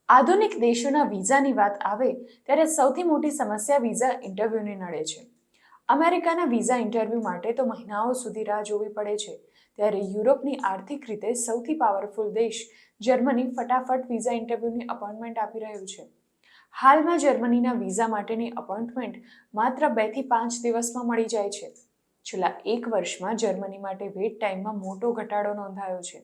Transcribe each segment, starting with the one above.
આધુનિક દેશોના વિઝાની વાત આવે ત્યારે સૌથી મોટી સમસ્યા વિઝા ઇન્ટરવ્યૂની નડે છે. અમેરિકાના વિઝા ઇન્ટરવ્યૂ માટે તો મહિનાઓ સુધી રાહ જોવી પડે છે, ત્યારે યુરોપની આર્થિક રીતે સૌથી પાવરફુલ દેશ જર્મની ફટાફટ વિઝા ઇન્ટરવ્યૂની અપોઇન્ટમેન્ટ આપી રહ્યું છે. હાલમાં જર્મનીના વિઝા માટેની અપોઇન્ટમેન્ટ માત્ર 2 થી 5 દિવસમાં મળી જાય છે. છેલ્લા એક વર્ષમાં જર્મની માટે વેઇટ ટાઈમમાં મોટો ઘટાડો નોંધાયો છે.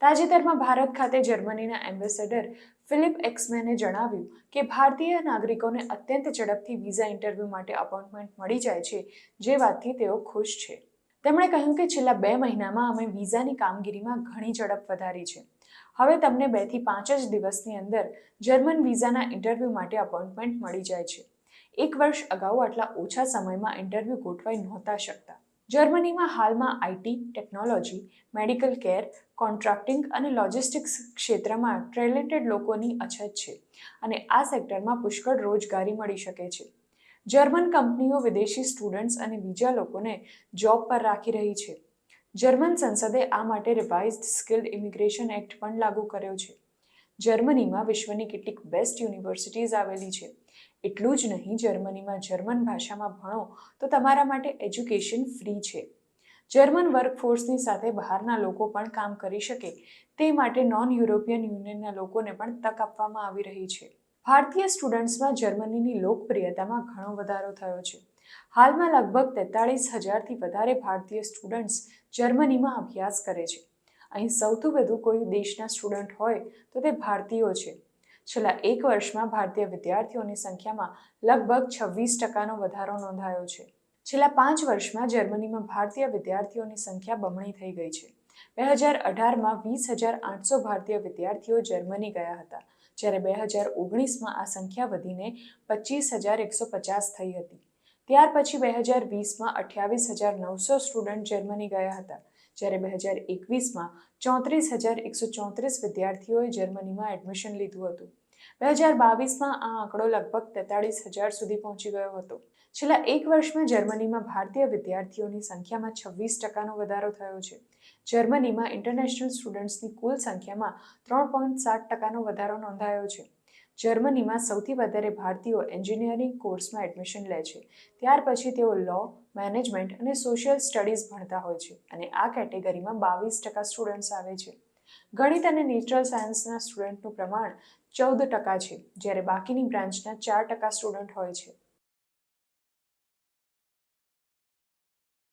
તાજેતરમાં ભારત ખાતે જર્મનીના એમ્બેસેડર ફિલિપ એક્સમેને જણાવ્યું કે ભારતીય નાગરિકોને અત્યંત ઝડપથી વિઝા ઇન્ટરવ્યૂ માટે અપોઇન્ટમેન્ટ મળી જાય છે, જે વાતથી તેઓ ખુશ છે. તેમણે કહ્યું કે છેલ્લા 2 મહિનામાં અમે વિઝાની કામગીરીમાં ઘણી ઝડપ વધારી છે. હવે તમને 2 થી 5 જ દિવસની અંદર જર્મન વિઝાના ઇન્ટરવ્યૂ માટે અપોઇન્ટમેન્ટ મળી જાય છે. એક વર્ષ અગાઉ આટલા ઓછા સમયમાં ઇન્ટરવ્યૂ ગોઠવાઈ નહોતા શકતા. જર્મનીમાં હાલમાં IT, technology, medical care, contracting અને લોજિસ્ટિક્સ ક્ષેત્રમાં ટેલેન્ટેડ લોકોની અછત છે અને આ સેક્ટરમાં પુષ્કળ રોજગારી મળી શકે છે. જર્મન કંપનીઓ વિદેશી સ્ટુડન્ટ્સ અને બીજા લોકોને જોબ પર રાખી રહી છે. જર્મન સંસદે આ માટે રિવાઇઝ્ડ સ્કિલ્ડ ઇમિગ્રેશન એક્ટ પણ લાગુ કર્યો છે. જર્મનીમાં વિશ્વની કેટલીક બેસ્ટ યુનિવર્સિટીઝ આવેલી છે. એટલું જ નહીં, જર્મનીમાં જર્મન ભાષામાં ભણો તો તમારા માટે એજ્યુકેશન ફ્રી છે. જર્મન વર્કફોર્સની સાથે બહારના લોકો પણ કામ કરી શકે તે માટે નોન યુરોપિયન યુનિયનના લોકોને પણ તક આપવામાં આવી રહી છે. ભારતીય સ્ટુડન્ટ્સમાં જર્મનીની લોકપ્રિયતામાં ઘણો વધારો થયો છે. હાલમાં લગભગ 43,000થી વધારે ભારતીય સ્ટુડન્ટ્સ જર્મનીમાં અભ્યાસ કરે છે. અહીં સૌથી વધુ કોઈ દેશના સ્ટુડન્ટ હોય તો તે ભારતીયો છે. છેલ્લા એક વર્ષમાં ભારતીય વિદ્યાર્થીઓની સંખ્યામાં લગભગ 26% વધારો નોંધાયો છે. છેલ્લા 5 વર્ષમાં જર્મનીમાં ભારતીય વિદ્યાર્થીઓની સંખ્યા બમણી થઈ ગઈ છે. 2018માં 20,800 ભારતીય વિદ્યાર્થીઓ જર્મની ગયા હતા, જ્યારે 2019માં આ સંખ્યા વધીને 25,150 થઈ હતી. ત્યાર પછી 2020માં 28,900 સ્ટુડન્ટ જર્મની ગયા હતા, જ્યારે 2021માં 34,134 વિદ્યાર્થીઓએ જર્મનીમાં એડમિશન લીધું હતું. 2022માં આ આંકડો લગભગ 43,000 સુધી પહોંચી ગયો હતો. છેલ્લા એક વર્ષમાં જર્મનીમાં ભારતીય વિદ્યાર્થીઓની સંખ્યામાં 26%નો વધારો થયો છે. જર્મનીમાં ઇન્ટરનેશનલ સ્ટુડન્ટ્સની કુલ સંખ્યામાં 3.7%નો વધારો નોંધાયો છે. જર્મનીમાં સૌથી વધારે ભારતીયો એન્જિનિયરિંગ કોર્સમાં એડમિશન લે છે. ત્યાર પછી તેઓ લો, મેનેજમેન્ટ અને સોશિયલ સ્ટડીઝ ભણતા હોય છે અને આ કેટેગરીમાં 22% સ્ટુડન્ટ્સ આવે છે. ગણિત અને નેચરલ સાયન્સના સ્ટુડન્ટનું પ્રમાણ 14% છે, જ્યારે બાકીની બ્રાન્ચના 4% સ્ટુડન્ટ હોય છે.